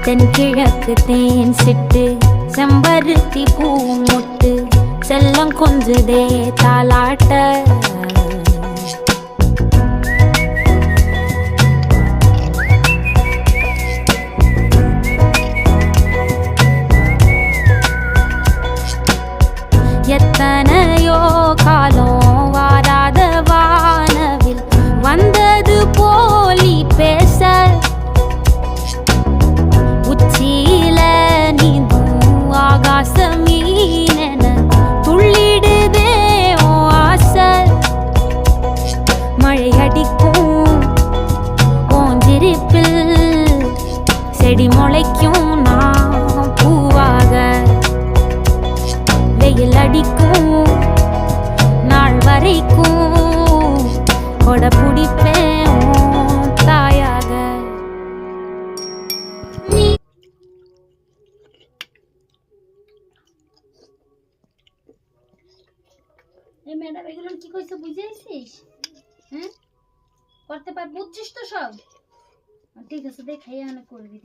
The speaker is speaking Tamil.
தென்கிழக்கு தேன் சிட்டு செம்பருத்தி பூ முட்டு செல்லம் கொஞ்சுதே தாலாட்ட எத்தனையோ காலம் வாராத வானவில் வந்தது போலி பேச உச்சியில நீந்தும் ஆகாச மீனென துள்ளிடுதே ஓ ஆசை மழை அடிக்கும் ஓஞ்சிருப்பில் செடி முளைக்கும் நான் பூவாக வெயில் அடிக்கும் நாள் வரைக்கும் கொட பிடிப்பேன் தாயாக ম্যাডাম এগুলো কি কইছে বুঝাইছিস? হ্যাঁ করতে পার বুঝছিস তো সব? ঠিক আছে দেখাই আনে করবি।